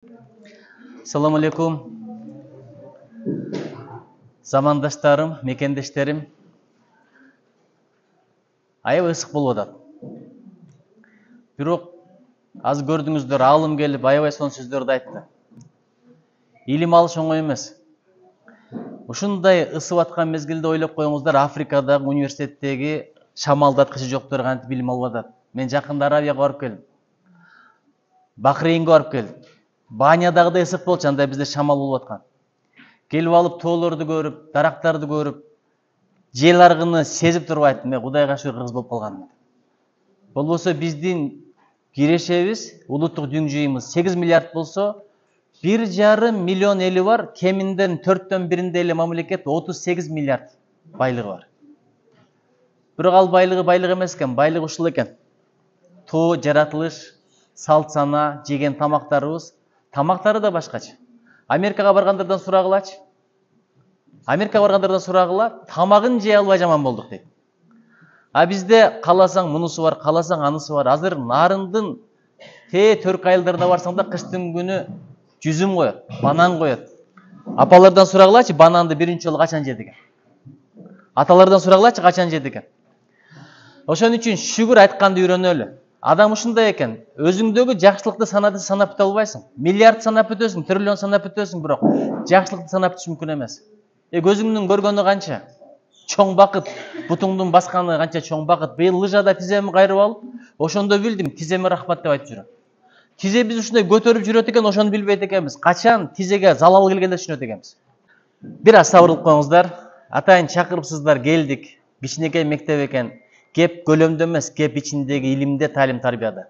Assalamu alaikum. Замандаштарым, мекендештерим. Аябай ысык болуп атат. Бирок аз көрдүңүздөр, аалым келип аябай сонун сөздөрдү айтты. Илим алыш оңой эмес. Ушундай ысып аткан мезгилде ойлоп коюңуздар, Африкадагы университеттеги шамалдаткычы жоктор кантип билим алып атат. Мен жакында Арабияга барып келдим. Бахрейнге барып келдим. Банядагыдай ысык болчу, андай бизде шамал болуп аткан. Келип алып тоолорду көрүп, дарактарды көрүп, жел аргыны сезип туруп айттым, Кудайга шүгүр кыргыз болуп калганым. Болбосо биздин кирешебиз, улуттук дүң жыйымыз 8 миллиард болсо, 1,5 миллион эли бар, кеминден 4төн 1-нде эле мамлекет 38 миллиард байлыгы бар. Бирок ал байлык эмес экен, байлык ушул экен. Тоо, жаратылыш, салт сана, жеген тамактарыбыз, тамактары да башкача. Америкага баргандардан сурагылачы. Америкага баргандардан сурагыла, тамагын жей албай жаман болдук дейт. А бизде каласаң мунусу бар, каласаң анысы бар. Азыр нарындын төрк айылдарына барсаң да кыштын күнү жүзүм коет, банан коет. Апалардан сурагылачы, бананды биринчи жолу качан жеди экен? Аталардан сурагылачы, качан жеди экен? Ошон үчүн шүгүр айтканды үйрөнөлү. Адам ушундай экен. Өзүңдөгү жакшылыкты санап бүтө албайсың. Миллиард санап бүтөсүң, триллион санап бүтөсүң, бирок жакшылыкты санап бүтүш мүмкүн эмес. Көзүңдүн көргөнү канча? Чоң бакыт, бутуңдун басканы канча чоң бакыт. Быйыл лыжада тиземи кайрып алып, ошондо билдим, тиземе рахмат деп айтып жүрөм. Тизе биз ушундай көтөрүп жүрөт экен, ошону билбейт экенбиз. Качан тизеге залал келгенде түшүнөт экенбиз. Бир аз сабырлык коюңуздар. Атайын чакырыпсыздар, келдик. Кичинекей мектеп экен. Кеп көлөмдө эмес, кеп ичиндеги илимде, талим тарбияда.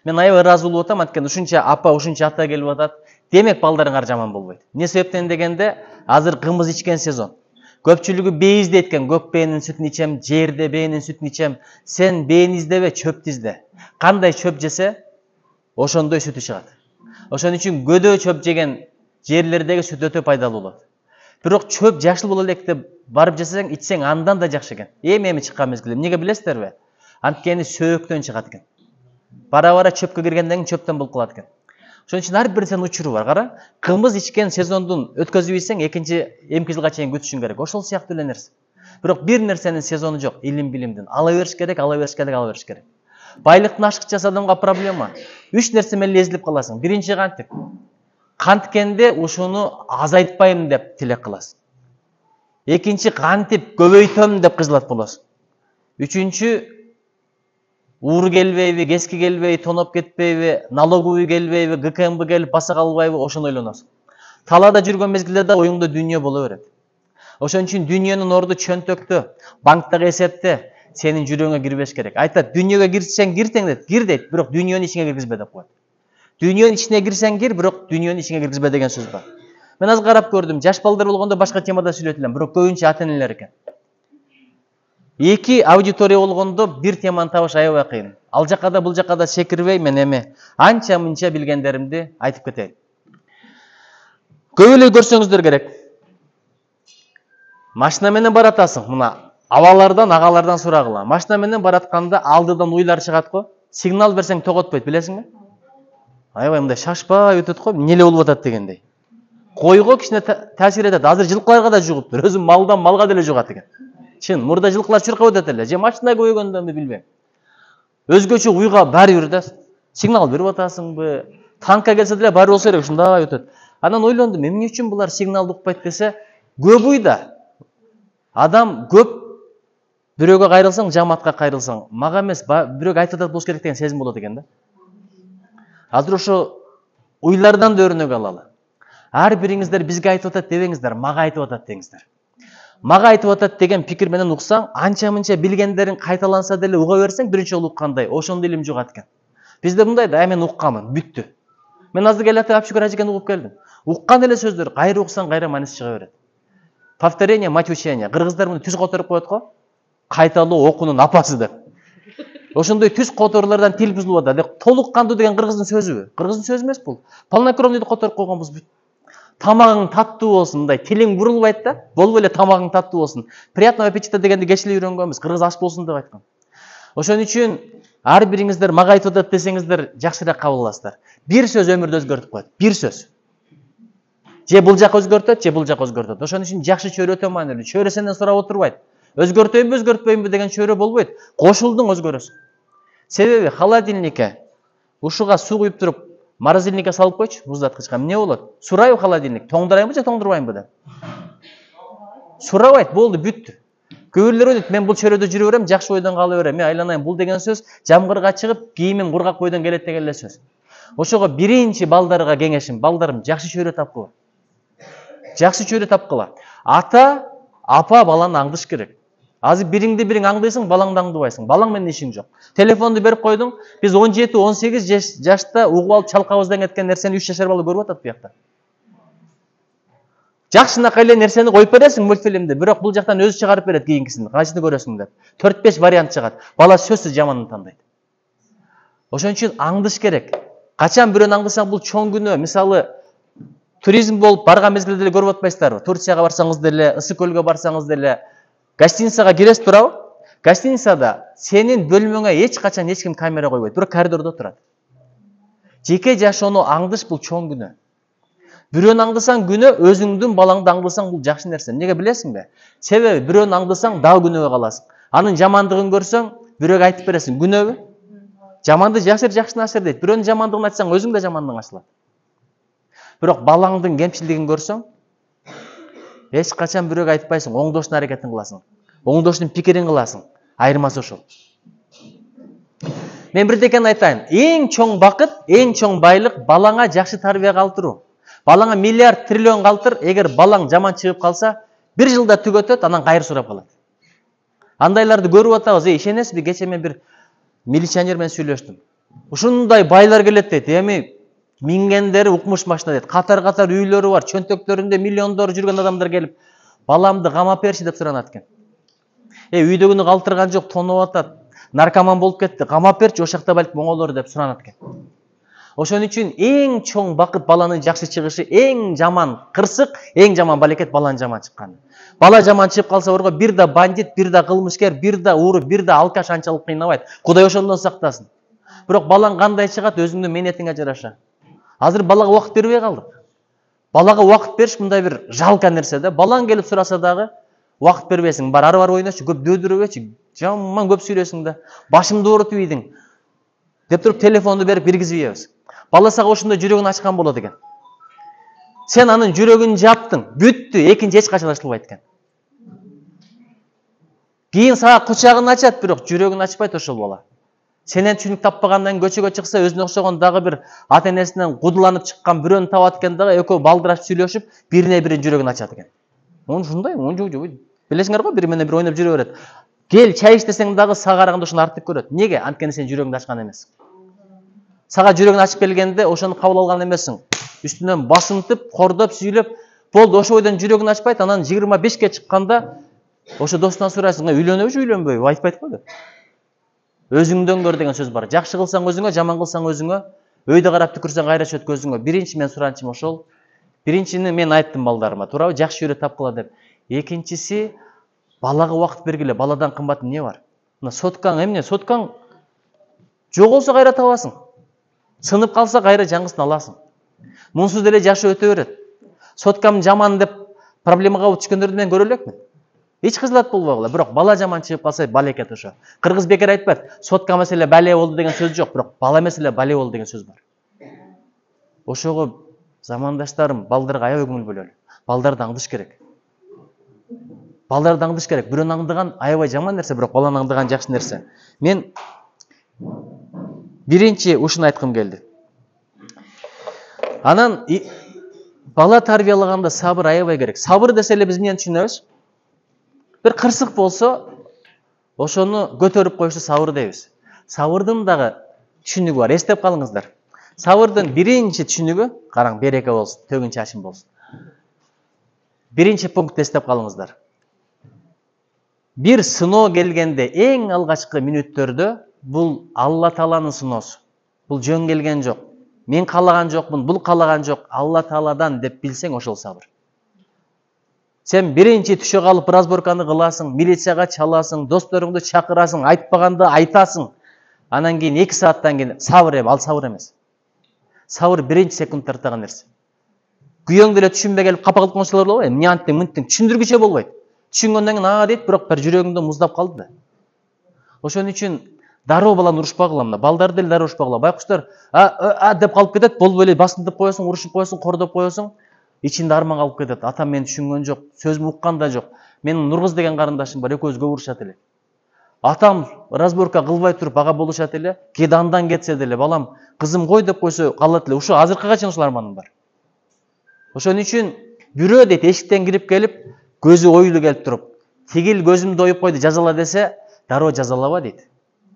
Мен аябай ыраазы болуп атам, анткени ушунча апа, ушунча ата келип атат. Демек балдарыңар жаман болбойт. Не себептен дегенде, азыр кымыз ичкен сезон. Көпчүлүгү бээ издейт экен, көк бээнин сүтүн ичем, жерде бээнин сүтүн ичем. Сен бээни издебе, чөптү изде. Кандай чөп жесе, ошондой сүтү чыгат. Ошон үчүн көдөө чөп жеген жерлердеги сүт өтө пайдалуу болот. Бирок чөп жакшы боло элек деп барып жесең, ичсең андан да жакшы экен. Эми чыккан мезгилде. Эмнеге билесиздерби? Анткени сөөктөн чыгат экен. Бара-бара чөпкө киргенден кийин чөптөн болуп калат экен. Ошон үчүн ар бирсинин учуру бар. Кара, кымыз ичкен сезондун өткөзүп ийсең, эмки жылга чейин күтүшүң керек. Ошол сыяктуу эле нерсе. Бирок бир нерсенин сезону жок, илим билимдин. Ала бериш керек, ала бериш керек, ала бериш керек. Байлыктын ашыкчасы адамга проблема. 3 нерсе менен эзилип каласың. Биринчи кантип? Канткенде ушуну азайтпайм деп тилек кыласың. Экинчи кантип көбөйтөм деп кыжылат болосуң. Үчүнчү ууру келбейби, кески келбейби, тоноп кетпейби, налоговый келбейби, ГКМБ келип баса калбайбы, ошону ойлоносуң. Талаада жүргөн мезгилде да оюңдо дүйнө боло берет. Ошон үчүн дүйнөнүн орду чөнтөктө, банктагы эсепте сенин жүрөгүңө кирбеш керек. Айтат, дүйнөгө кирсең кирсең дейт, кир дейт, бирок дүйнөнүн ичине киргизбе деп коет. Дүйнөнүн ичине кирсең кир, бирок дүйнөнүн ичине киргизбе деген сөз бар. Мен аз карап көрдүм, жаш балдар болгондо башка темада сүйлөйт элем, бирок көбүнчө ата-энелер экен. Эки аудитория болгондо бир теманы табыш аябай кыйын. Ал жакка да бул жакка да секирбей, мен эми анча-мынча билгендеримди айтып кетейин. Көп эле көрсөңүздөр керек. Машина менен баратасың, мына абалардан, агалардан сурагыла. Машина менен баратканда алдыдан уйлар чыгат го. Сигнал берсең тоготпойт, билесиңби? Аябай мындай шашпай өтөт го, эмне болуп атат дегендей. Койго кичине таасир этет. Азыр жылкыларга да жугуптур. Өзү малдан малга деле жугат экен. Чын, мурда жылкылар чуркап өтөт эле. Же машина көйгөндөнбү билбейм. Өзгөчө уйга баары бир да сигнал берип атасыңбы? Танка келсе деле баары болсо керек, ушундай өтөт. Анан ойлондум, эмне үчүн булар сигналды укпайт десе, көп уйда. Адам көп бирөөгө кайрылсаң, жамаатка кайрылсаң, мага эмес, бирөөгө айтып атат болуш керек деген сезим болот экен да. Азыр ошо уйлардан да өрнөк алалы. Ар бириңиздер бизге айтып атат дебеңиздер, мага айтып атат деңиздер. Мага айтып атат деген пикир менен уксаң, анча-мынча билгендерин кайталанса деле уга берсең, биринчи жолу уккандай, ошондо илим жугат экен. Бизде мындай да, мен укканмын, бүттү. Мен азыр келатып Абшүкүр ажыкен угуп келдим. Уккан эле сөздөр, кайра уксаң кайра мааниси чыга берет. Повторение, мать учения. Кыргыздар муну түз которуп коет го. Кайталоо окуунун апасы деп. Ошондой түз которуулардан тил бузулуп атат. Толук кандуу деген кыргыздын сөзүбү? Кыргыздын сөзү эмес бул. Полнокровныйды которуп койгонбуз бүт. Тамагың таттуу болсун, мындай тилиң бурулбайт да, болбой эле тамагың таттуу болсун. Приятного аппетита дегенди кеч эле үйрөнгөнбүз, кыргыз аш болсун деп айткан. Ошон үчүн Ар бириңиздер мага айтып атат десеңиздер, жакшыраак кабыл аласыздар. Бир сөз өмүрдү өзгөртүп коет. Бир сөз. Же бул жак өзгөртөт, же бул жак өзгөртөт. Ошон үчүн жакшы чөйрө өтө маанилүү. Чөйрө сенден сурап отурбайт. Өзгөртөйүнбү, өзгөртпөйүнбү деген чөйрө болбойт. Кошулдуң өзгөрөсүң. Себеби холодильникке ушуга суу куюп туруп, морозильникке салып койчу, муздаткычка. Эмне болот? Сурайбы холодильник? Тоңдурайбы же тоңдурбайбы деп? Сурабайт, болду, бүттү. Көбүрлөр ойлойт, мен бул чөйрөдө жүрө берем, жакшы ойдон кала берем. Мен айланайын, бул деген сөз жамгырга чыгып, кийимим кургак бойдон келет деген эле сөз. Ошого биринчи балдарга кеңешим, балдарым, жакшы чөйрө тапкыла. Жакшы чөйрө тапкыла. Ата, апа баланы аңдыш керек. Азыр бириңди бириң аңдыйсың, балаңды аңдыбайсың. Балаң менен ишиң жок. Телефонду берип койдуң, биз 17-18 жашта угуп алып чалкабыздан кеткен нерсени 3 жашар бала көрүп атат буякта. Жакшынакай эле нерсени коюп бересиң мультфильмди, бирок бул жактан өзү чыгарып берет кийинкисин. Кайсыны көрөсүң деп. 4-5 вариант чыгат. Бала сөзсүз жаманын тандайт. Ошон үчүн аңдыш керек. Качан бирөөнү аңдысаң бул чоң күнөө. Мисалы, туризм болуп барган мезгилде деле көрүп атпайсыздарбы? Турцияга барсаңыз деле, Ысык көлгө барсаңыз деле, гостиницага киресиз турабы? Гостиницада сенин бөлмөңө эч качан эч ким камера койбойт, бирок коридордо турат. Жеке жашоону аңдыш бул чоң күнөө. Бирөөнү аңдысаң күнөө, өзүңдүн балаңды аңдысаң бул жакшы нерсе. Эмнеге билесиңби? Себеби бирөөнү аңдысаң дагы күнөөгө каласың. Анын жамандыгын көрсөң, бирөөгө айтып бересиң, күнөөбү? Жаманды жашыр, жакшыны ашыр дейт. Бирөөнүн жамандыгын айтсаң, өзүң да жамандыгың ачылат. Бирок балаңдын кемчилигин көрсөң, эч качан бирөөгө айтпайсың, оңдоштун аракетин кыласың. Оңдоштун пикирин кыласың. Айырмасы ошол. Мен бирдекени айтайын. Эң чоң бакыт, эң чоң байлык балаңа жакшы тарбия калтыруу. Балаңа миллиард, триллион калтыр, эгер балаң жаман чыгып калса, 1 жылда түгөтөт, анан кайыр сурап калат. Андайларды көрүп атабыз. Ишенесизби? Кече мен бир милиционер менен сүйлөштүм. Ушундай байлар келет дейт. Эми мингендери укмуш машина дейт. Катар-катар үйлөрү бар, чөнтөктөрүндө миллиондор жүргөн адамдар келип, баламды камап берчи деп суранат экен. Үйдөгүнү калтырган жок, тонуп атат, наркоман болуп кетти, камап берчи, ошакта балким оңолор деп суранат экен. Ошон үчүн эң чоң бакыт баланын жакшы чыгышы, эң жаман кырсык, эң жаман балекет баланын жаман чыкканы. Бала жаман чыгып калса, орго бир да бандит, бир да кылмышкер, бир да уруп, бир да алкаш анчалык кыйнабайт. Кудай ошондон сактасын. Бирок балаң кандай чыгат, өзүңдүн менетиңе жараша. Азыр балага убакыт бербей калдык. Балага убакыт бериш мындай бир жалка нерсе да. Балаң келип сураса дагы убакыт бербейсиң. Бар ары ойночу, көп дөөдүрөбөчү. Жаман көп сүйлөсүң да. Башымды оорутуп ийдиң. Деп туруп телефонду берип киргизип ийебиз. Бала сага ошондой жүрөгүн ачкан болот экен. Сен анын жүрөгүн жаптың, бүттү, экинчи эч качан ачылбайт экен. Кийин сага кучагын ачат, бирок жүрөгүн ачпайт ошол бала. Сенен түшүнүк таппагандан көчөгө чыкса, өзүнө окшогон дагы бир ата-энесинен кудуланып чыккан бирөөнү табат экен дагы, экөө балдырашып сүйлөшүп, бирине-бири жүрөгүн ачат экен. Ушундай, билесиңер го, бири менен бири ойноп жүрө берет. Кел, чай ич десең дагы сага караганда ошону артык көрөт. Неге? Анткени сен жүрөгүңдү ачкан эмессиң. Сага жүрөгүн ачып келгенде ошону кабыл алган эмессиң. Үстүнөн басынтып, кордоп, сүйлөп, болду, ошо бойдон жүрөгүн ачпайт, анан 25 чыкканда ошо достунан сурайсың, үйлөнөбү, үйлөнбөйбү? Айтпайт го деп. Өзүңдөн көр деген сөз бар. Жакшы кылсаң өзүңө, жаман кылсаң өзүңө, өйдө карап түкүрсөң кайра чөт көзүңө. Биринчи мен суранычым ошол. Биринчини мен айттым балдарыма, туурабы, жакшы чөйрө тапкыла деп. Экинчиси, балага убакыт бергиле, баладан кымбат эмне бар? Мына соткаң эмне? Соткаң жоголсо кайра табасың. Сынып калса кайра жаңысын аласың. Мунсуз деле жашоо өтө берет. Соткам жаман деп проблемага түшкөндөрдү мен көрө элекмин. Эч кызлат болбогула, бирок бала жаман чыгып калса балекет ошо. Кыргыз бекер айтпайт, сотка маселе бале болду деген сөз жок, бирок бала маселе бале болду деген сөз бар. Ошого замандаштарым, балдарга аябай көңүл бөлөлү. Балдарды аңдыш керек. Балдарды аңдыш керек. Бирөөнү аңдыган аябай жаман нерсе, бирок баланы аңдыган жакшы нерсе. Мен биринчи ушуну айткым келди. Анан бала тарбиялаганда сабыр аябай керек. Сабыр десе эле биз эмнени түшүнөбүз? Бир кырсык болсо, ошону көтөрүп коюшту сабыр дейбиз. Сабырдын дагы түшүнүгү бар. Эстеп калыңыздар. Сабырдын биринчи түшүнүгү, караң, береке болсун, төгүн чачым болсун. Биринчи пункт эстеп калыңыздар. Бир сыноо келгенде эң алгачкы мүнөттөрдө бул Алла Тааланын сыноосу. Бул жөн келген жок. Мен каалаган жокмун, бул каалаган жок, Алла Тааладан деп билсең ошол сабыр. Сен биринчи түшө калып разборканы кыласың, милицияга чаласың, досторуңду чакырасың, айтпаганды айтасың. Анан кийин 2 сааттан кийин сабыр ал сабыр эмес. Сабыр биринчи секунд тартаган нерсе. Күйөөң деле түшүнбөй келип капа кылып койсолор болбойбу? Эмне анттың, мынттың түшүндүргүчө болбойт. Түшүнгөндөн кийин дейт, бирок бир жүрөгүңдө муздап калды да. Ошон үчүн дароо баланы урушпагыла мына. Балдар деле дароо урушпагыла. Байкуштар деп калып кетет, болбой эле басынтып коесуң, урушуп коесуң, кордоп коесуң. Ичинде арман калып кетет. Атам мени түшүнгөн жок, сөзүмдү уккан да жок. Менин Нургыз деген карындашым бар, экөөбүз көп урушат элек. Атам разборка кылбай туруп ага болушат эле, кээде андан кетсе деле балам кызым кой деп койсо калат эле. Ушу азыркыга чейин ушул арманым бар. Ошон үчүн бирөө дейт эшиктен кирип келип, көзү оюлу келип туруп, тигил көзүмдү оюп койду жазала десе, дароо жазалаба дейт.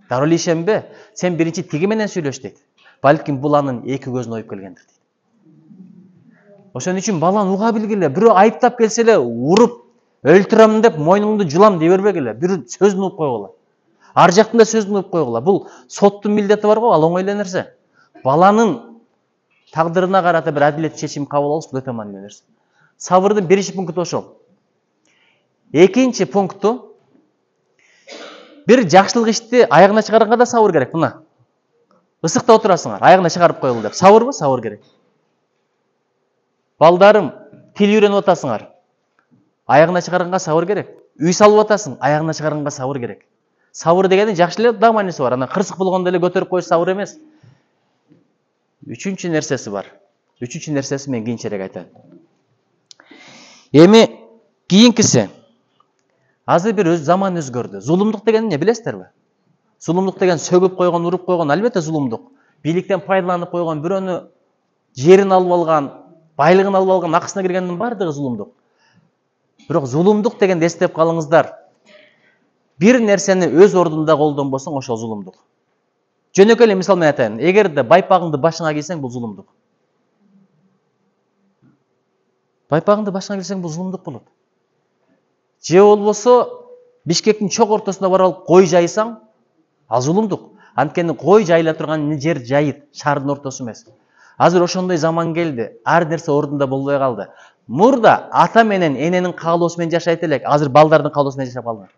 Дароо эле ишенбе, сен биринчи тиги менен сүйлөш дейт. Балким бул анын эки көзүн оюп келгендир дейт. Ошон үчүн баланы уга билгиле, бирөө айыптап келсе эле уруп өлтүрөм деп мойнуңду жулам дей бербегиле, бир сөзүн угуп койгула. Ар жактын да сөзүн угуп койгула. Бул соттун милдети бар го, ал оңой эле нерсе. Баланын тагдырына карата бир адилеттүү чечим кабыл алыш бул өтө маанилүү нерсе. Сабырдын биринчи пункту ошол. Экинчи пункту бир жакшылык ишти аягына чыгарганга да сабыр керек. Мына. Ысыкта отурасыңар, аягына чыгарып коелу деп. Сабырбы? Сабыр керек. Балдарым, тил үйрөнүп атасыңар. Аягына чыгарганга сабыр керек. Үй салып атасың, аягына чыгарганга сабыр керек. Сабыр дегенин жакшы эле да мааниси бар. Анан кырсык болгондо эле көтөрүп коюш сабыр эмес. Үчүнчү нерсеси бар. Үчүнчү нерсеси мен кийинчерээк айтайын. Эми кийинкиси. Азыр бир заман өзгөрдү. Зулумдук деген эмне билесиздерби? Зулумдук деген сөгүп койгон, уруп койгон, албетте зулумдук. Бийликтен пайдаланып койгон, бирөөнү жерин алып алган, байлыгын алып алган, акысына киргендин баардыгы зулумдук. Бирок зулумдук дегенди эстеп калыңыздар. Бир нерсени өз ордунда колдонбосоң, ошол зулумдук. Жөнөкөй эле мисал менен айтайын. Эгерде байпагыңды башыңа кийсең, бул зулумдук. Байпагыңды башыңа кийсең, бул зулумдук болот. Же болбосо Бишкектин чок ортосуна барып алып кой жайсаң, ал зулумдук. Анткени кой жайыла турган жер жайыт, шаардын ортосу эмес. Азыр ошондой заман келди. Ар нерсе ордунда болбой калды. Мурда ата менен эненин каалоосу менен жашайт элек, азыр балдардын каалоосу менен жашап калдыңар.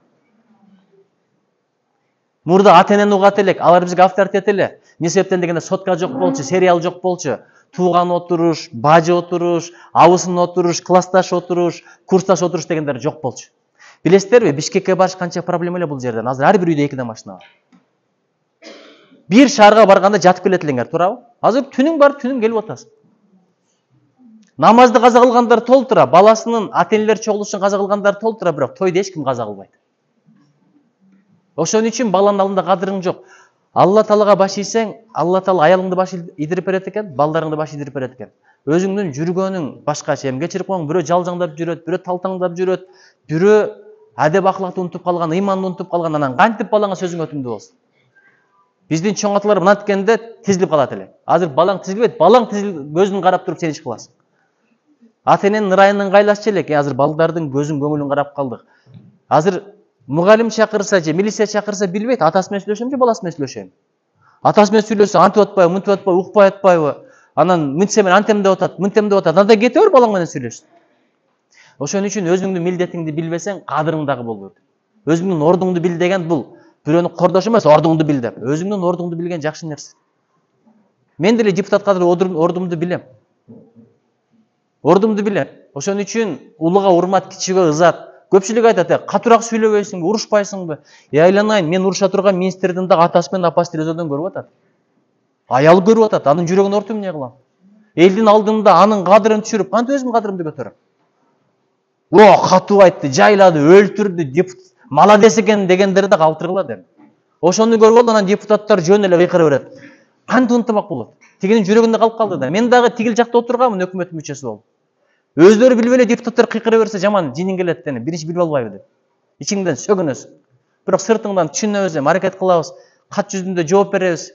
Мурда ата энени угат элек, алар бизге авторитет эле. Эмне себептен дегенде сотка жок болчу, сериал жок болчу. Тууган отуруш, бажы отуруш, абысын отуруш, классташ отуруш, курсташ отуруш дегендер жок болчу. Билесиздерби, Бишкекке барыш канча проблема эле бул жерден. Азыр ар бир үйдө 2 машина бар. Бир шаарга барганда жатып келет элеңер, туурабы? Азыр түнүң бар, түнүң келип атасың. Намазды каза кылгандар толтура, баласынын ата-энелер чогулушун каза кылгандар толтура, бирок тойду эч ким каза кылбайт. Ошон үчүн баланын алдында кадырың жок. Алла Таалага баш ийсең, Алла Таала аялыңды баш идирип берет экен, балдарыңды баш идирип берет экен. Өзүңдүн жүргөнүң башкача, эми кечирип коюң, бирөө жалжаңдап жүрөт, бирөө талтаңдап жүрөт, бирөө адеп акылакты унутуп калган, ыйманды унутуп калган, анан кантип балаңа сөзүң өтүмдүү болсун? Биздин чоң аталар мына деткенде тизилип калат эле. Азыр балаң тизилбейт, балаң көзүн карап туруп сен иш кыласың. Ата-эненин ырайынын кайлашчы элек, азыр балдардын көзүн көңүлүн карап калдык. Азыр мугалим чакырса же милиция чакырса билбейт, атасы менен сүйлөшөм же баласы менен сүйлөшөм. Атасы менен сүйлөсө антип атпайбы, мынтип атпайбы, укпай атпайбы. Анан мынтсе мен антем деп атат, мынтем деп атат. Анда кете бер балаң менен сүйлөш. Ошон үчүн өзүңдүн милдетиңди билбесең, кадырың дагы болбойт. Өзүңдүн ордуңду бил деген бул бирөөнү кордош эмес, ордуңду бил деп. Өзүңдүн ордуңду билген жакшы нерсе. Мен деле депутат кадыр ордумду билем. Ордумду билем. Ошон үчүн улуга урмат, кичиге ызат. Көпчүлүк айтат, катуураак сүйлөбөйсүңбү, урушпайсыңбы? Айланайын, мен уруша турган министрдин дагы атасы менен апасы телевизордон көрүп атат. Аялы көрүп атат, анын жүрөгүн ортуп эмне кылам? Элдин алдында анын кадырын түшүрүп, кантип өзүмдүн кадырымды көтөрөм? Катуу айтты, жайлады, өлтүрдү, молодец экен дегендери да калтыргыла дем. Ошону көрүп алып, анан депутаттар жөн эле кыйкыра берет. Кантип унутмак болот? Тигинин жүрөгүндө калып калды да. Мен дагы тигил жакта отурганмын, өкмөт мүчөсү болуп. Өздөрү билбей эле депутаттар кыйкыра берсе жаман жинин келет дени. Биринчи билип албайбы деп. Ичиңден сөгүнөсүң. Бирок сыртыңдан түшүнөбүз, аракет кылабыз, кат жүзүндө жооп беребиз.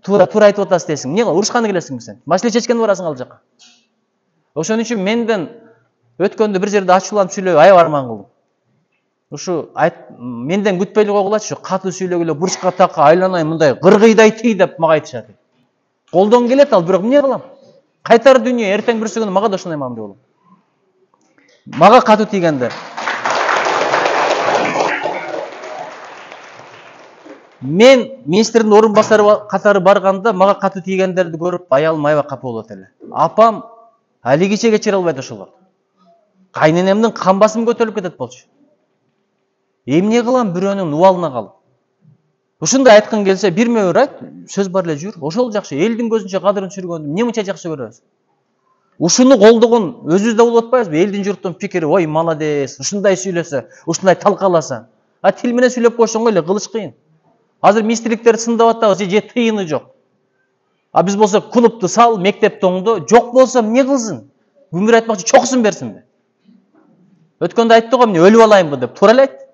Туура айтып атасыз дейсиң. Эмне урушканы келесиңби сен? Маселе чечкенге барасың ал жака. Ошон үчүн менден өткөндө бир жерде ачууланып сүйлөп аябай арман кылдым. Ушу менден күтпөй эле койгулачы, катуу сүйлөгүлө, бурчка такка айланайын мындай кыргыйдай тий деп мага айтышат. Колдон келет ал, бирок эмне кылам? Кайтар дүнүйө эртең бирсү күнү мага да ошондой мамиле болот. Мага катуу тийгенде. Мен министрдің орын басары қатары барғанда мага каты тийгендерди көрүп аялым аябай капа болот эле. Апам алигиче кечире албайт ошолорду. Кайненемдин камбасым көтөрүлүп кетет болчу. Эмне кылам бирөөнүн убалына калып. Ушундай айткың келсе, бирме бир айт, сөз бар эле жүр. Ошол жакшы, элдин көзүнчө кадырын түшүргөндү эмне мынча жакшы көрөбүз? Ушуну колдогон өзүбүздө болуп атпайбызбы? Элдин журттун пикири, ой, молодец, ушундай сүйлөсө, ушундай талкаласа. А тил менен сүйлөп койсоң эле кылыш кыйын. Азыр министрликтерди сындап атабыз, же тыйыны жок. А биз болсо клубду сал, мектепти оңдо, жок болсо эмне кылсын? Күмүр айтмакчы, чокусун берсинби? Өткөндө айтты го, эмне өлүп алайынбы деп, туура эле айтты.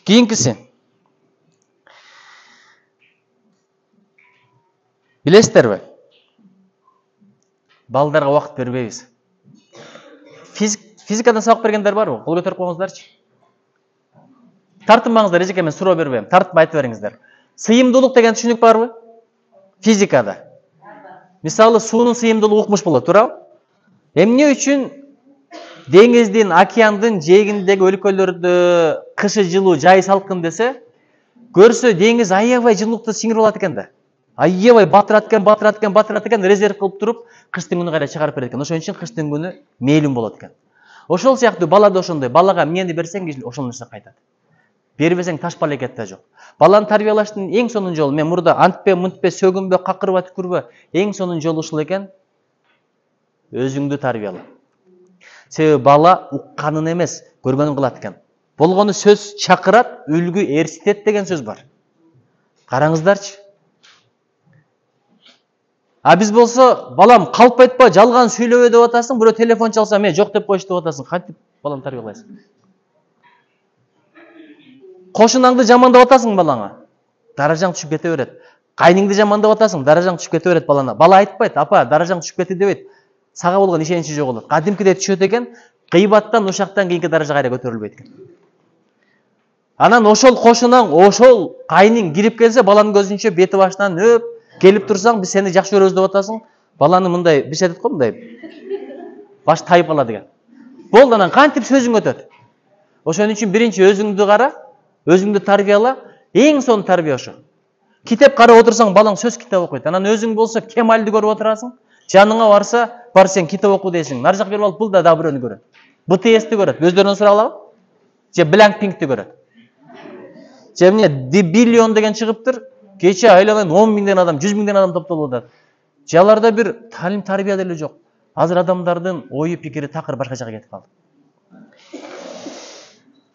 Кийинкиси. Билесиздерби? Балдарга убакыт бербейбиз. Физикадан сабак бергендер барбы? Кол көтөрүп коюңуздарчы. Тартынбаңыздар, эжеке, мен суроо бербейм. Тартып айтып бериңиздер. Сыйымдуулук деген түшүнүк барбы? Физикада. Мисалы, суунун сыйымдуулугу укмуш болот, туурабы? Эмне үчүн деңиздин, океандын жээгиндеги өлкөлөрдө кышы жылуу, жайы салкын десе, көрсө деңиз аябай жылуулукту сиңирип алат экен да. Аябай батырат экен, резерв кылып туруп, кыштын күнү кайра чыгарып берет экен. Ошон үчүн кыштын күнү мейлим болот экен. Ошол сыяктуу бала да ошондой. Балага эмнени берсең, ошол нерсе кайтат. Бербесең таш палекет да жок. Баланы тарбиялаштын эң сонун жолу, мен мурда антпе, мынтпе, сөгүнбө, какырба, түкүрбө, эң сонун жолу ушул экен. Өзүңдү тарбияла. Себеби бала укканын эмес, көргөнүн кылат экен. Болгону сөз чакырат, үлгү эрситет деген сөз бар. Караңыздарчы. А биз болсо, балам калп айтпа, жалган сүйлөбө деп атасың, бирөө телефон чалса, мен жок деп коюш деп атасың. Кантип баланы тарбиялайсың? Кошунаңды жамандап атасың балаңа. Даражаң түшүп кете берет. Кайныңды жамандап атасың, даражаң түшүп кете берет балана. Бала айтпайт, апа, даражаң түшүп кетти дебейт. Сага болгон ишеничи жоголот. Кадимкидей түшөт экен, кыйбаттан ушактан кийинки даража кайра көтөрүлбөйт экен. Анан ошол кошунаң, ошол кайның кирип келсе, баланын көзүнчө бети башынан өп, келип турсаң, биз сени жакшы көрөбүз деп атасың. Баланы мындай, биз айтат го мындай. Баш тайып калат экен. Болду, анан кантип сөзүң өтөт? Ошон үчүн биринчи өзүңдү кара, өзүңдү тарбияла, эң сонун тарбия ошо. Китеп карап отурсаң, балаң сөз китеп окуйт. Анан өзүң болсо Кемалди көрүп отурасың, жаныңа барса, бар сен китеп оку дейсиң. Нар жак берип алып, бул да бирөөнү көрөт. БТСти көрөт. Өздөрүнөн сурап алабы? Же Blackpinkти көрөт. Же эмне Billion деген чыгыптыр. Кече айланайын 10 миңден адам, 100 миңден адам топтолуп атат. Же аларда бир талим тарбия деле жок. Азыр адамдардын ою, пикири такыр башка жака кетип калды.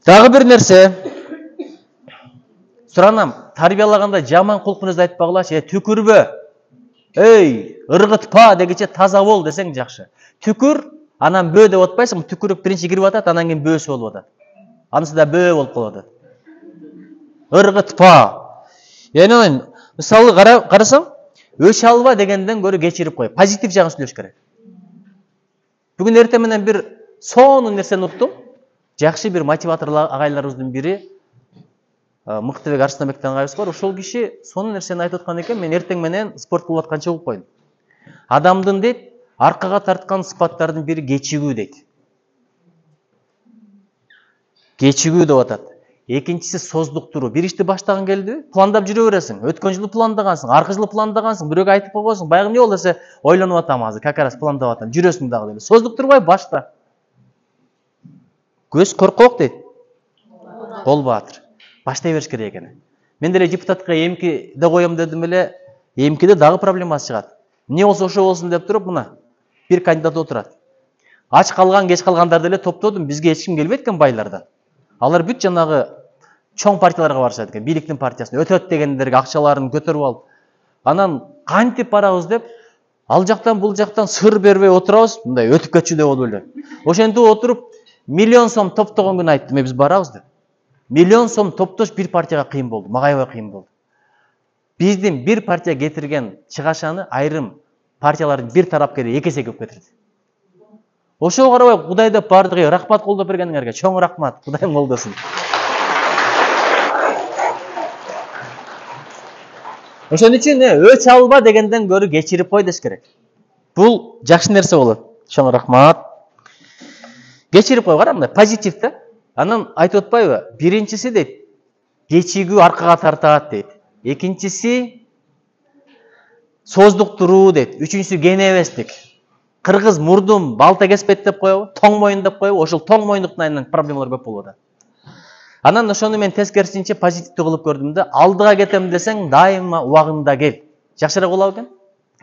Дагы бир нерсе. Суранам, тарбиялаганда жаман кулк мүнөздү айтпагылачы, түкүрбө. Эй, ыргытпа дегиче таза бол десең жакшы. Түкүр, анан бөө деп атпайсың, түкүрүк биринчи кирип атат, анан кийин бөөсү болуп атат. Анысы да бөө болуп калып атат. Ыргытпа. Яны мисалы карасаң, өч алба дегенден көрө кечирип кой. Позитив жагын сүйлөш керек. Бүгүн эртең менен бир сонун нерсени уктум. Жакшы бир мотиватор агайларыбыздын бири Мыктыбек Арсанбектен агайыбыз бар. Ошол киши сонун нерсени айтып аткан экен. Мен эртең менен спорт кылып атканча угуп койдум. Адамдын дейт, аркага тарткан сыпаттардын бири кечигүү дейт. Кечигүү деп атат. Экинчиси создуктуруу. Бир ишти баштагың келдиби? Пландап жүрө бересиң. Өткөн жылы пландагансың, аркы жылы пландагансың, бирөөгө айтып койгонсуң. Баягы эмне болду десе, ойлонуп атам азыр, как раз пландап атам. Жүрөсүң дагы деле. Создуктурбай башта. Көз коркок дейт. Болбаатыр. Баштай бериш керек экен. Мен деле депутатка эмкиде коем дедим эле, эмкиде дагы проблемасы чыгат. Эмне болсо ошо болсун деп туруп, мына бир кандидат отурат. Ач калган, кеч калгандар деле топтодум, бизге эч ким келбейт экен байлардан. Алар бүт жанагы чоң партияларга барышат экен, бийликтин партиясына өтөт дегендерге акчаларын көтөрүп алып. Анан кантип барабыз деп, ал жактан бул жактан сыр бербей отурабыз, мындай өтүп кетчү деп болуп эле. Ошентип отуруп, миллион сом топтогон күнү айттым, биз барабыз деп. Миллион сом топтош бир партияга кыйын болду, мага аябай кыйын болду. Биздин бир партия кетирген чыгашаны айрым партиялардын бир тарапкери 2 эсе көп кетирди. Ошого карабай Кудай деп бардык, рахмат колдоп бергениңерге, чоң рахмат, Кудайым колдосун. Ошон үчүн өч алба дегенден көрү кечирип кой деш керек. Бул жакшы нерсе болот. Чоң рахмат. Кечирип кой, кара мындай позитив да. Анан айтып атпайбы? Биринчиси дейт, кечигүү аркага тартат дейт. Экинчиси создуктуруу дейт. Үчүнчүсү кенебестик. Кыргыз мурдум балта кеспейт деп коебу, тоң моюн деп коебу, ошол тоң моюндуктун айынан проблемалар көп болуп атат. Анан ошону мен тескерисинче позитивдүү кылып көрдүм да, алдыга кетем десең, дайыма убагында кел. Жакшыраак болобу экен?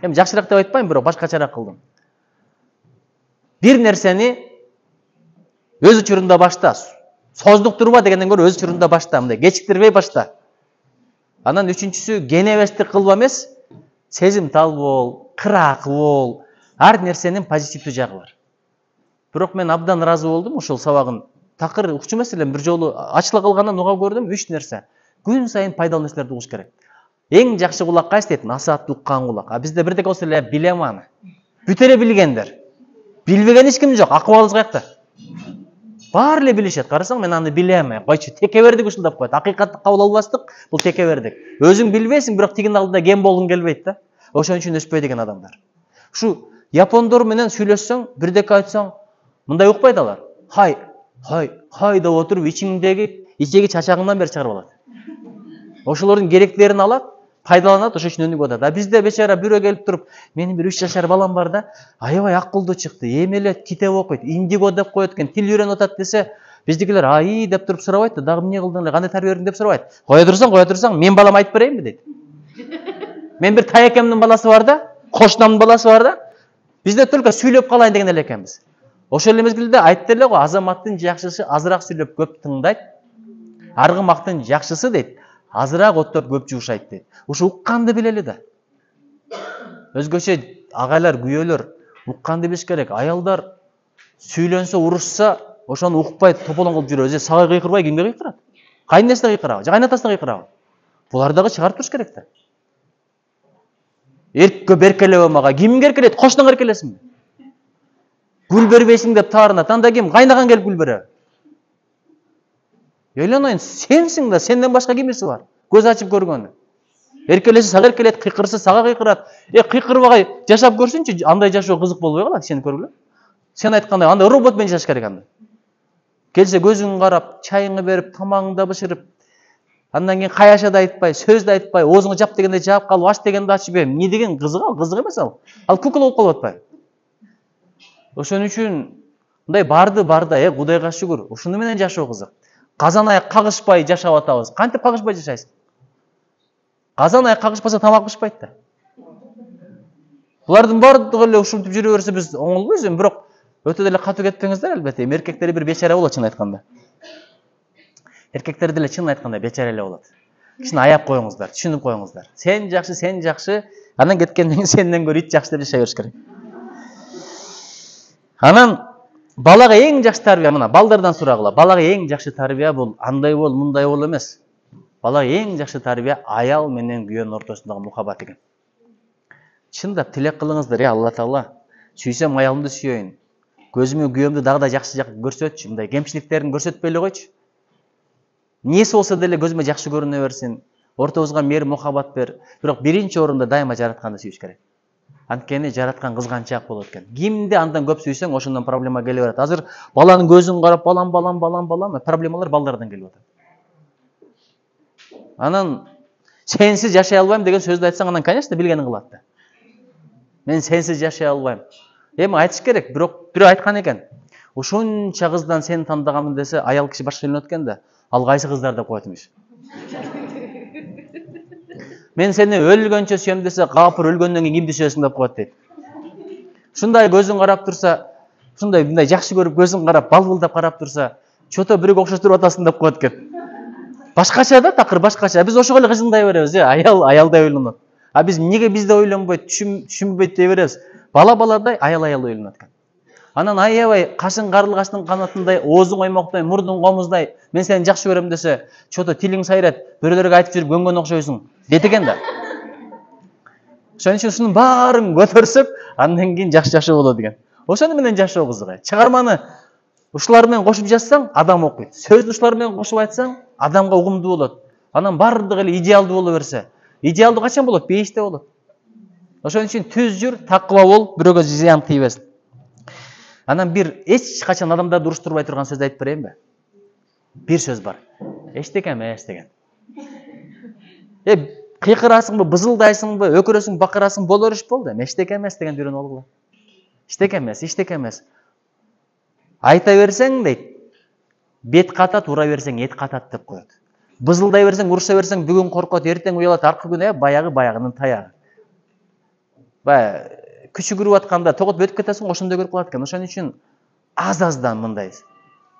Эми жакшыраак деп айтпайм, бирок башкачараак кылдым. Бир нерсени өз учурунда башта. Создуктурба дегенден көрө өз учурунда башта, мындай кечиктирбей башта. Анан үчүнчүсү кенебестик кылба эмес, сезимтал бол, кыраакы бол. Ар нерсенин позитивдүү жагы бар. Бирок мен абдан ыраазы болдум ушул сабагын. Такыр укчу эмес элем, бир жолу ачыла калгандан уга көрдүм 3 нерсе. Күн сайын пайдалуу нерселерди угуш керек. Эң жакшы кулак кайсы дейт? Насаат уккан кулак. А бизде бирдеке болсо эле билем аны. Бүт эле билгендер. Билбеген эч ким жок. Акыбалыбыз каякта? Баары эле билишет. Карасаң мен аны билем. Койчу, текебердик ушул деп коет. Акыйкатты кабыл албастык, бул текебердик. Өзүң билбейсиң, бирок тигин алдында кем болгуң келбейт да. Ошон үчүн өспөй деген адамдар. Ушу япондор менен сүйлөшсөң, бирдеке айтсаң, мындай укпайт алар. Хай деп отуруп ичеги чачагынан бери чыгарып алат. Ошолордун керектерин алат, пайдаланат, ошо үчүн өнүгүп атат. А бизде бечара бирөө келип туруп, менин бир 3 жашар балам бар да, аябай акылдуу чыкты, эмелет, китеп окуйт, индиго деп коет экен, тил үйрөнүп атат десе, биздикилер ай деп туруп сурабайт да, дагы эмне кылдың эле, кандай тарбия бердиң деп сурабайт. Кое турсаң, мен балам айтып берейинби дейт. Мен бир таякемдин баласы бар да, кошунамдын баласы бар да, бизде только сүйлөп калайын деген эле экенбиз. Ошол эле мезгилде айтты эле го, азаматтын жакшысы азыраак сүйлөп көп тыңдайт, аргымактын жакшысы дейт, азыраак оттоп көп жуушайт дейт. Ушу укканды билели да. Өзгөчө агайлар, күйөөлөр укканды билиш керек. Аялдар сүйлөнсө, урушса, ошону укпай тополоң кылып жүрөбүз. Сага кыйкырбай кимге кыйкырат? Кайнесине кыйкырабы, же кайнатасына кыйкырабы? Булар дагы чыгарып туруш керек да. Эрккө беркелебе мага. Кимге эркелейт? Кошунаң эркелесиңби? Гүл бербейсиң деп таарынат. Анда ким? Кайнаган келип гүл береби? Ойлонойн, сенсиң да, сенден башка кимиси бар? Көз ачып көргөнү. Эркелесе сага эркелет, кыйкырса сага кыйкырат. Кыйкырбагай жашап көрсүнчү, андай жашоо кызык болбой калат, сени көргүлө. Сен айткандай, анда робот менен жашаш керек анда. Келсе көзүңгө карап, чайыңы берип, тамагыңды бышырып, андан кийин каяша да айтпай, сөз да айтпай, оозуңу жап дегенде жаап калып, аш дегенде ачып, эмне деген кызык эмес ал. Ал кукла болуп калып атпайбы? Ошон үчүн мындай барды, Кудайга шүгүр. Ушуну менен жашоо кызык. Казан аяк кагышпай жашап атабыз. Кантип кагышпай жашайсың? Казан аяк кагышпаса тамак бышпайт да. Булардын бардыгы эле ушинтип жүрө берсе биз оңолбойбуз, бирок өтө деле катуу кетпеңиздер албетте. Эркектери бир бечара болот, чын айтканда. Эркектер деле чын айтканда бечара эле болот. Кичине аяп коюңуздар, түшүнүп коюңуздар. Сен жакшы, анан кеткенден кийин сенден көрө ит жакшы деп жашай бериш керек. Анан балага эң жакшы тарбия, мына балдардан сурагыла. Балага эң жакшы тарбия бул андай бол, мындай бол эмес. Балага эң жакшы тарбия аял менен күйөөнүн ортосундагы мухаббат экен. Чындап тилек кылыңыздар, Алла Таала, сүйсөм аялымды сүйөйүн. Көзүмө күйөөмдү дагы да жакшы көрсөтчү, мындай кемчиликтерин көрсөтпөй эле койчу. Несі болса деле көзүмө жакшы көрүнө берсин. Ортобузга мейир мухаббат бер. Бирок биринчи орунда дайыма жаратканды сүйүш керек. Анткени жараткан кызганчаак болот экен. Кимди андан көп сүйсөң, ошондон проблема келе берет. Азыр баланын көзүн карап, балам, проблемалар балдардан келип атат. Анан сенсиз жашай албайм деген сөздү айтсаң, анан конечно билгенин кылат да. Мен сенсиз жашай албайм. Эми айтыш керек, бирок бирөө айткан экен. Ушунча кыздан сени тандагамын десе, аял киши башка үйлөнөт экен да. Ал кайсы кыздар деп коет эмиш. Мен сени өлгөнчө сүйөм десе, капыр өлгөндөн кийин кимди сүйөсүң деп коет дейт. Ушундай көзүң карап турса, ушундай мындай жакшы көрүп көзүң карап, балбылдап карап турса, чото бирөөгө окшоштуруп атасың деп коет экен. Башкача да, такыр башкача. Биз ошого эле кыжыңдай беребиз, аялдай ойлонот. А биз эмнеге бизде ойлонбойт, түшүнбөйт дей беребиз. Баладай аял ойлонот экен. Анан аябай кашың карылгаштын канатындай, оозуң оймоктой, мурдуң комуздай, мен сени жакшы көрөм десе, чото тилиң сайрат, бирөөлөргө айтып жүрүп көнгөн окшойсуң. Дейт экен да. Ошон үчүн ушунун баарын көтөрсөк, андан кийин жакшы жашоо болот экен. Ошону менен жашоо кызык. Чыгарманы ушулар менен кошуп жазсаң, адам окуйт. Сөздү ушулар менен кошуп айтсаң, адамга угумдуу болот. Анан бардыгы эле идеалдуу боло берсе, идеалдуу качан болот? Бейиште болот. Ошон үчүн түз жүр, такыла бол, бирөөгө зыян тийбесин. Анан бир эч качан адамдарды уруштурбай турган сөз айтып берейинби? Бир сөз бар. Эчтеке эмес деген. Кыйкырасыңбы, бызылдайсыңбы, өкүрөсүң, бакырасың, болор иш болду. Эчтеке эмес дегенди үйрөнүп алгыла. Эчтеке эмес. Айта берсең дейт, бет катат, ура берсең эт катат деп коет. Бызылдай берсең, уруша берсең, бүгүн коркот, эртең уялат, аркы күнү баягынын таягы. Күчүгүрүп атканда тогот өтүп кетесиң, ошондой көрүп калат экен. Ошон үчүн аз-аздан мындай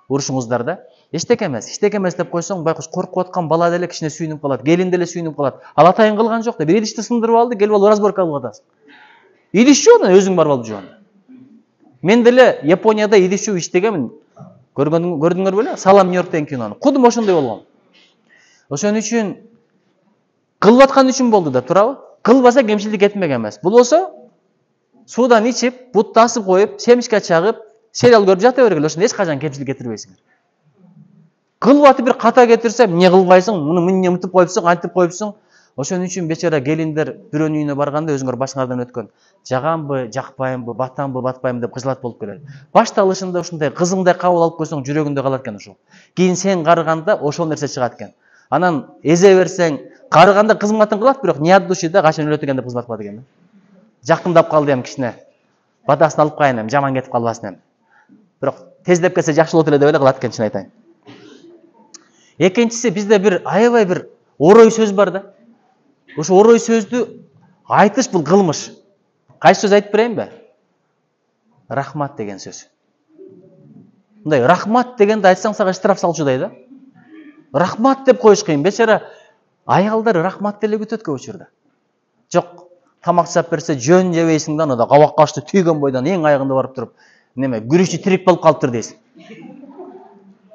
урушуңуздар да. Эчтеке эмес деп койсоң, байкуш коркуп аткан бала деле кичине сүйүнүп калат, келин деле сүйүнүп калат. Ал атайын кылган жок да, бир идишти сындырып алды, келип алып разборка кылып атасың. Идиш жуу, өзүң барып алып жуган. Мен деле Японияда идиш жууп иштегенмин. Көрдүңөр беле? Салам Нью-Йорк деген кинону. Кудум ошондой болгон. Ошон үчүн кылып аткан үчүн болду да, туурабы? Кылбаса кемчилдик этмек эмес. Бул болсо суудан ичип, бутты асып коюп, семечка чагып, сериал көрүп жата бергиле. Ошондо эч качан кемчилдик кетирбейсиңер. Кылып атып бир ката кетирсем, эмне кылбайсың? Муну эмне мынтип коюпсуң, антип коюпсуң? Ошон үчүн бечара келиндер бирөөнүн үйүнө барганда өзүңөр башыңардан өткөн жаганбы, жакпаймбы, батамбы, батпаймбы деп кыжылат болуп келет. Башталышында ушундай кызыңдай кабыл алып койсоң, жүрөгүндө калат экен ошол. Кийин сен карыганда ошол нерсе чыгат экен. Анан эзе берсең, карыганда кызматын кылат, бирок не от души да качан өлөт экен деп кызмат кылат экен. Жакындап калды эм кичине. Батасын алып кайын эм, жаман кетип калбасын эм. Бирок тездеп келсе жакшы болот эле деп эле кылат экен, чын айтайын. Экинчиси, бизде бир аябай бир орой сөз бар да. Ошо орой сөздү айтыш бул кылмыш. Кайсы сөз айтып берейинби? Рахмат деген сөз. Мындай рахмат дегенди айтсаң сага штраф салчудай да. Рахмат деп коюш кыйын. Бечара аялдар рахмат деле күтөт көп учурда. Жок, тамак жасап берсе жөн жебейсиң да, анда кабак кашты түйгөн бойдон эң аягында барып туруп, неме, күрүчү тирик болуп калыптыр дейсиң.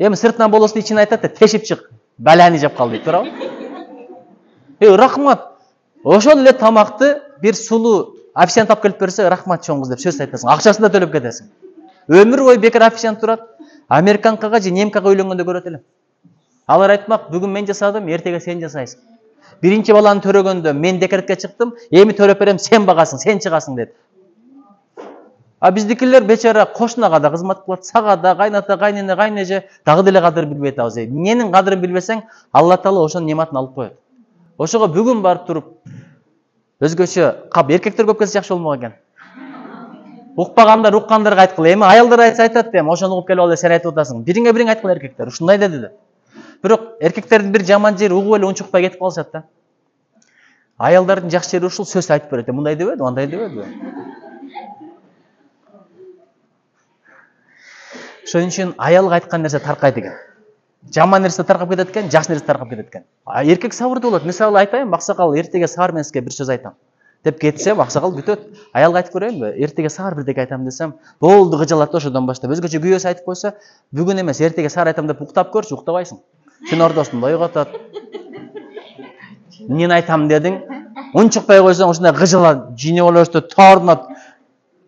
Эми сыртынан болосун ичин айтат да, тешип чык, баланы жеп кал дейт, туурабы? Рахмат. Ошол эле тамакты бир сулуу официант алып келип берсе, рахмат чоң кыз деп сөз айтасың. Акчасын да төлөп кетесиң. Өмүр бою бекер официант турат. Американкага же немкага үйлөнгөндө көрөт элем. Алар айтмак, бүгүн мен жасадым, эртеге сен жасайсың. Биринчи баланы төрөгөндө мен декретке чыктым, эми төрөп берем, сен багасың, сен чыгасың деді. А биздикилер бечара кошунага да кызмат кылат, сага да, кайната, кайнене, кайнеже дагы деле кадыр билбейт абыз. Менин кадырын билбесең, Алла Таала ошонун нематын алып коет. Ошого бүгүн барып туруп өзгөчө кап эркектер көп келсе жакшы болмок экен. Укпагандар уккандарга айткыла, эми аялдар айтса айтат эми, ошону угуп келип алып сен айтып атасың. Бириңе бириң айткыла эркектер, ушундай деди. Бирок эркектердин бир жаман жери угуп эле унчукпай кетип калышат да. Аялдардын жакшы жери ушул, сөз айтып берет. Мындай дебеди, андай дебеди. Ошон үчүн аялга айткан нерсе таркайт экен. Жаман нерсе таркап кетет экен, жакшы нерсе таркап кетет экен. Эркек сабырдуу болот. Мисалы айтайын, аксакал эртеге саар мен сизге бир сөз айтам деп кетсем, аксакал бүтөт. Аялга айтып көрөйүнбү? Эртеге саар бирдеке айтам десем, болду кыжалат ошодон баштап. Өзгөчө күйөөсү айтып койсо, бүгүн эмес, эртеге саар айтам деп уктап көрчү, уктабайсың. Түн ортосунда ойготот. Эмнени айтам дедиң? Унчукпай койсоң, ушундай кыжалат, жине болошто торнот.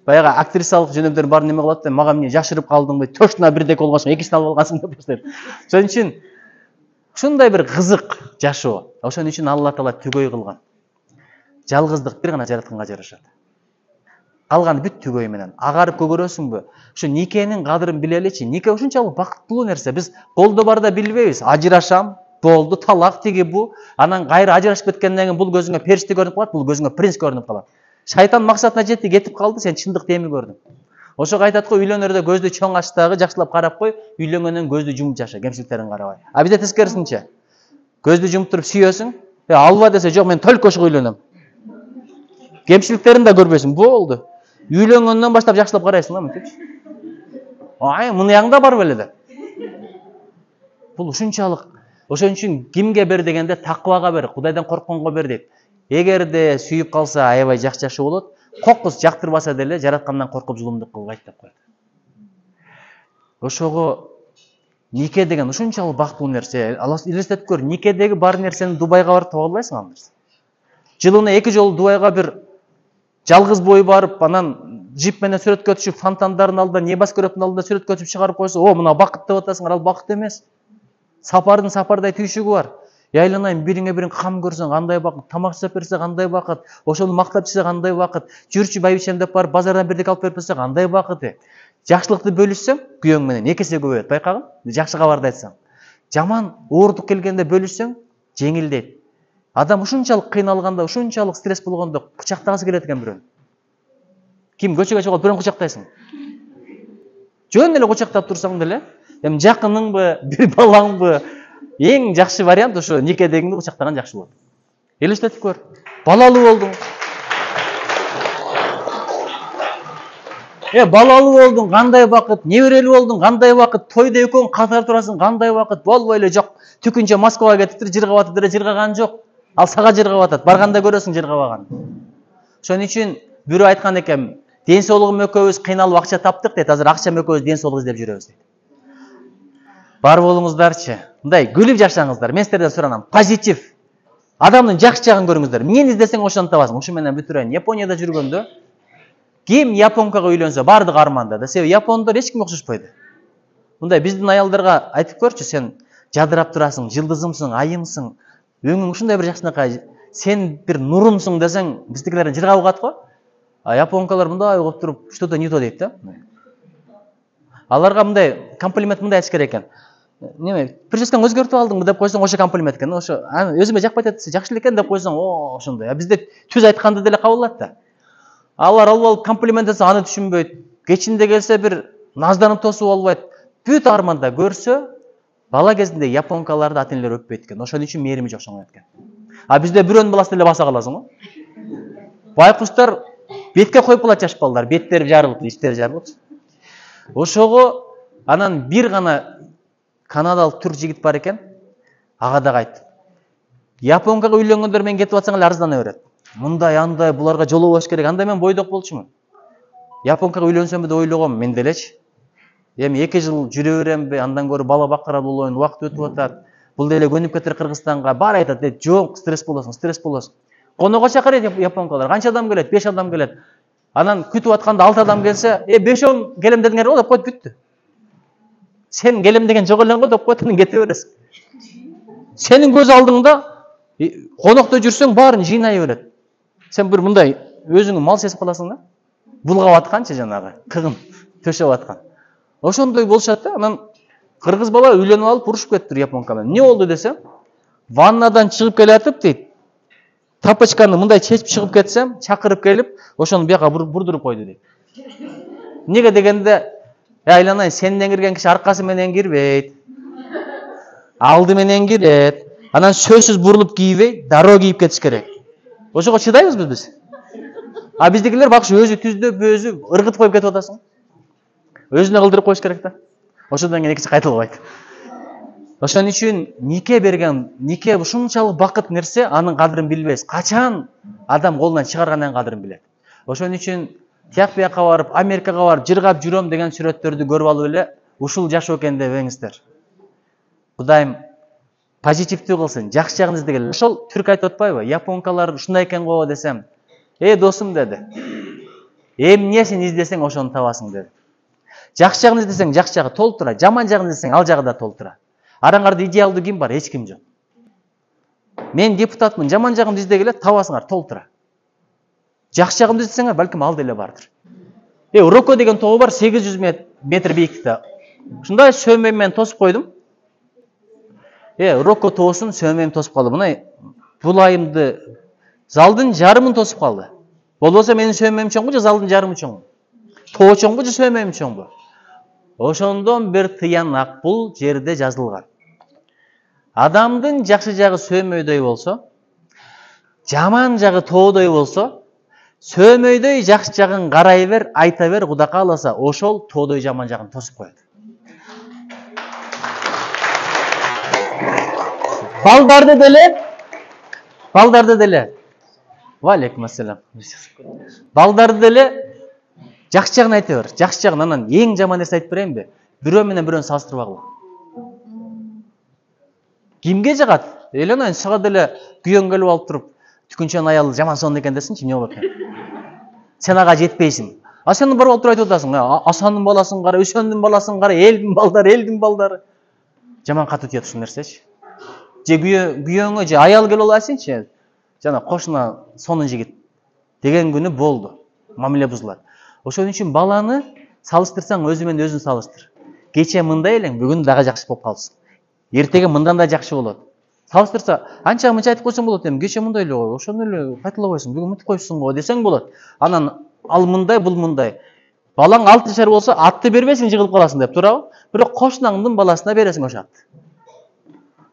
Баягы актрисалык жөнөмдөр бар неме кылат да, мага эмне жашырып калдыңбы? Төшүнө бирдеке болгонсуң, экисин алып алгансың деп баштайт. Ошон үчүн ушундай бир кызык жашоо. Ошон үчүн Алла Таала түгөй кылган. Жалгыздык бир гана жаратканга жарашат. Калганы бүт түгөй менен. Агарып көгөрөсүңбү? Ушу никенин кадырын билеличи. Нике ушунчалык бакыттуу нерсе. Биз колдо барда билбейбиз. Ажырашам, болду, талак тиги бу. Анан кайра ажырашып кеткенден кийин бул көзүңө периште көрүнүп калат, бул көзүңө принц көрүнүп калат. Шайтан максатына жетти, кетип калды, сен чындыкты эми көрдүң. Ошого айтат го, үйлөнөрдө көздү чоң ач дагы, жакшылап карап кой, үйлөнгөндөн көздү жумуп жаша, кемчиликтерин карабай. А бизде тескерисинче. Көздү жумуп туруп сүйөсүң, алба десе, жок, мен только ошого үйлөнөм. Кемчиликтерин да көрбөйсүң, болду. Үйлөнгөндөн баштап жакшылап карайсың да, мынтипчи. Мынягыңда бар беле деп. Бул ушунчалык. Ошон үчүн кимге бер дегенде такыбага бер, Кудайдан коркконго бер дейт. Эгерде сүйүп калса аябай жакшы жашоо болот, кокус жактырбаса деле жараткандан коркуп зулумдук кылбайт деп коет. Ошого нике деген ушунчалык бактылуу нерсе. Элестетип көр, никедеги бар нерсени Дубайга барып таба албайсың ал нерсе. Жылына 2 жолу Дубайга бир жалгыз бой барып, анан жип менен сүрөткө түшүп, фонтандардын алдында, небас көрөктүн алдында сүрөткө түшүп чыгарып койсо, мына бакыт деп атасыңар, ал бакыт эмес. Сапардын сапардай түйшүгү бар. Яйланайын, бириңе бириң кам көрсөң кандай бакыт, тамак жасап берсе кандай бакыт, ошону мактап жесе кандай бакыт, жүрчү байбичем деп барып базардан бирдеке алып берип берсе кандай бакыт. Жакшылыкты бөлүшсөң, күйөөң менен 2 эсе көбөйөт, байкагын? Жакшы кабарды айтсаң. Жаман оордук келгенде бөлүшсөң, жеңилдейт. Адам ушунчалык кыйналганда, ушунчалык стресс болгондо кучактагысы келет экен бирөөнү. Ким көчөгө чыгып бирөөнү кучактайсың? Жөн эле кучактап турсаң деле, эми жакыныңбы, бир балаңбы, эң жакшы вариант ошо никедегиңди кучактаган жакшы болот. Элестетип көр. Балалуу болдуң. Балалуу болдуң, кандай вакыт, неберелүү болдуң, кандай вакыт, тойдо экөөң катар турасың, кандай вакыт, болбой эле жок. Түкүнчө Москвага кетиптир, жыргап атат эле, жыргаган жок. Ал сага жыргап атат, барганда көрөсүң жыргабаган. Ошон үчүн бирөө айткан экен, ден соолугум экөөбүз кыйналып акча таптык дейт, азыр акчам экөөбүз ден соолук издеп жүрөбүз дейт. Бар болуңуздарчы. Мындай күлүп жашаңыздар. Мен силерден суранам. Позитив. Адамдын жакшы жагын көрүңүздөр. Эмнени издесең ошону табасың. Ушу менен бүтүрөйүн. Японияда жүргөндө ким японкага үйлөнсө, бардыгы армандады. Себеби япондор эч кимге окшошпойду. Мындай биздин аялдарга айтып көрчү, сен жадырап турасың, жылдызымсың, айымсың, өңүң ушундай бир жакшынакай, сен бир нурумсуң десең, биздикилерден жыргап угат го. А японкалар мындай угуп туруп, что-то не то дейт да. Аларга мындай комплимент мындай айтыш керек экен. Неме, прическаңды өзгөртүп алдыңбы деп койсоң, ошо комплимент экен. Ошо өзүмө жакпайт атса, жакшы экен деп койсоң, о, ошондой. А бизде түз айтканды деле кабыл алат да. Алар алып комплимент этсе, аны түшүнбөйт. Кечинде келсе бир назданып тосуп албайт. Бүт арманда көрсө, бала кезинде японкаларды ата энелер өппөйт экен. Ошон үчүн мээрими жок шоңойт экен. А бизде бирөөнүн баласын эле баса каласың го. Байкуштар бетке коюп калат жаш балдар, беттери жарылып, иштери жарылып. Ошого анан бир гана канадалык түрк жигит бар экен. Ага да айт. Японкага үйлөнгөндөр мен кетип атсаң эле арыздана берет. Мындай, андай, буларга жолобош керек. Андай мен бойдок болчумун. Японкага үйлөнсөмбү деп ойлогом мен делечи. Эми 2 жыл жүрө беремби, андан көрү бала баккара болоюн, убакыт өтүп атат. Бул деле көнүп кетер Кыргызстанга. Бар айтат, жок, стресс болосуң, стресс болосуң. Коного чакырат японкалар. Канча адам келет? 5 адам келет. Анан күтүп атканда 6 адам келсе, 5-10 келем дедиңер го деп койт, бүттү. Сен келем деген жок элең го деп койт, анан кете бересиң. Сенин көз алдыңда конокто жүрсөң баарын жыйнай берет. Сен бир мындай өзүңү мал сезип каласың да. Булгап атканчы жанагы, кыгын төшөп аткан. Ошондой болушат да. Анан кыргыз бала үйлөнүп алып урушуп кетти японка менен. Не болду десем, ваннадан чыгып келатып дейт. Тапочканы мындай чечип чыгып кетсем, чакырып келип, ошону бияка бурдуруп койду дейт. Неге дегенде, айланайын, сенден кирген киши аркасы менен кирбейт. Алды менен кирет. Анан сөзсүз бурулуп кийбей, дароо кийип кетиш керек. Ошого чыдайбызбы биз? А биздикилер бакшы өзү түздөп, өзү ыргытып коюп кетип атасың. Өзүнө кылдырып коюш керек да. Ошондон кийин экинчи кайтылбайт. Ошон үчүн нике ушунчалык бакыт нерсе, анын кадырын билбейбиз. Качан адам колунан чыгарганын кадырын билет. Ошон үчүн тияк бияка барып, Америкага барып, жыргап жүрөм деген сүрөттөрдү көрүп алып эле, ушул жашоо экен дебеңиздер. Кудайым позитивдүү кылсын, жакшы жагын издегиле. Ошол түрк айтып атпайбы? Японкалар ушундай экен го десем, досум деди. Эмнесин издесең ошону табасың деди. Жакшы жагын издесең жакшы жагы толтура, жаман жагын издесең ал жагы да толтура. Араңарда идеалдуу ким бар? Эч ким жок. Мен депутатмын, жаман жагымды издегиле табасыңар, толтура. Жакшы жагымды издесеңер, балким ал деле бардыр. Роко деген тоого бар, 800 метр бийиктикте. Ушундай сөмөм менен тосуп койдум. Роко тоосун сөмөм тосуп калды. Мына булайымды залдын жарымын тосуп калды. Болбосо менин сөмөм чоңбу же залдын жарымы чоңбу? Тоо чоңбу же сөмөм чоңбу? Ошондон бир тыянак бул жерде жазылган. Адамдын жакшы жагы сөмөйдөй болсо, жаман жагы тоодой болсо, сөмөйдөй жакшы жагын карай бер, айта бер, Кудай кааласа, ошол тоодой жаман жагын тосуп коет. Балдарды деле. Валейкум ассалам. Балдарды деле жакшы жагын айта бер. Жакшы жагын анан эң жаман нерсе айтып берейинби? Бирөө менен бирөөнү салыштырбагыла. Кимге жагат? Эленайын сага деле күйөөң келип алып туруп, түкүнчөнүн аялы жаман сонун экен десинчи, эмне болот экен? Сен ага жетпейсиң. А сен барып алып туруп айтып атасың, Асандын баласын кара, Үсөндүн баласын кара, элдин балдары. Жаман катуу тиет ушул нерсечи. Же күйөөңө же аял келип аласыңчы, жана кошуна сонун жигит деген күнү болду. Мамиле бузулат. Ошон үчүн баланы салыштырсаң өзү менен өзүн салыштыр. Кече мындай элең, бүгүн дагы жакшы болуп калсың. Эртеге мындан да жакшы болот. салыштырса, анча мынча айтып койсоң болот, эми кече мындай эле ғой, ошону эле кайталап койсуң, бүгүн мынтип койсуң го десең болот. Анан ал мындай, бул мындай. Балаң 6 жашар болсо, атты бербейсиң, жыгылып каласың деп, туурабы? Бирок кошунаңдын баласына бересиң ошо атты.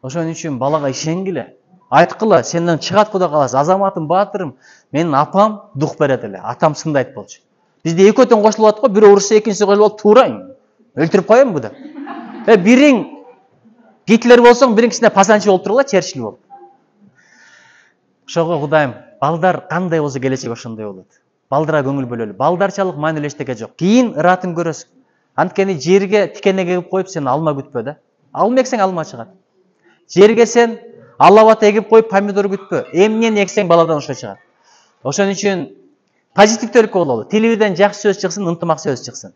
Ошон үчүн балага ишенгиле. Айткыла, сенден чыгат Кудай кааласа, азаматым, баатырым, менин апам дух берет эле. Атам сынды айтып болчу. Бизде экөө тең кошулуп атат го, бирөө урушса экинчиси кошулуп алып туурайм. Өлтүрүп коембу деп. Бириң Гитлер болсоң, биринкисине пасанчы болуп тургула, Черчилль болуп. Ошого Кудайым, балдар кандай болсо келечек ошондой болот. Балдарга көңүл бөлөлү. Балдарчалык маанилүү эчтеке жок. Кийин ыратын көрөсүң. Анткени жерге тикене эгип коюп сен алма күтпө да. Алма эксең алма чыгат. Жерге сен алабат эгип коюп помидор күтпө. Эмнени эксең баладан ошо чыгат. Ошон үчүн позитивдүүлүккө бололу. Тилибизден жакшы сөз чыксын, ынтымак сөз чыксын.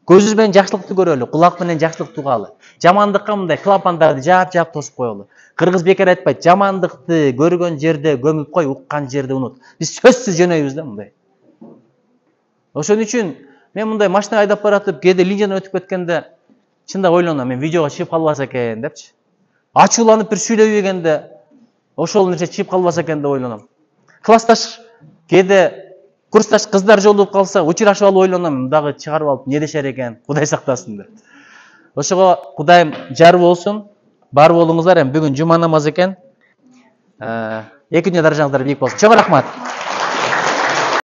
Көзүбүз менен жакшылыкты көрөлү, кулак менен жакшылыкты угалы. Жамандыкка мындай клапандарды жаап тосуп коелу. Кыргыз бекер айтпайт, жамандыкты көргөн жерде көмүп кой, уккан жерде унут. Биз сөзсүз жөнөйбүз да мындай. Ошон үчүн мен мындай машина айдап баратып, кээде линиядан өтүп кеткенде чында ойлоном, мен видеого чыгып калбаса экен депчи. Ачууланып бир сүйлөбөгөндө ошол нерсе чыгып калбаса экен деп ойлоном. Классташ кээде курсташ кыздар жолугуп калса, учурашып алып ойлоном, дагы чыгарып алып не дешер экен, Кудай сактасын деп. Ошого Кудайым жар болсун, бар болуңуздар. Эми бүгүн жума намазы экен. Экинчи даражаңыздар бийик болсун. Чоң рахмат.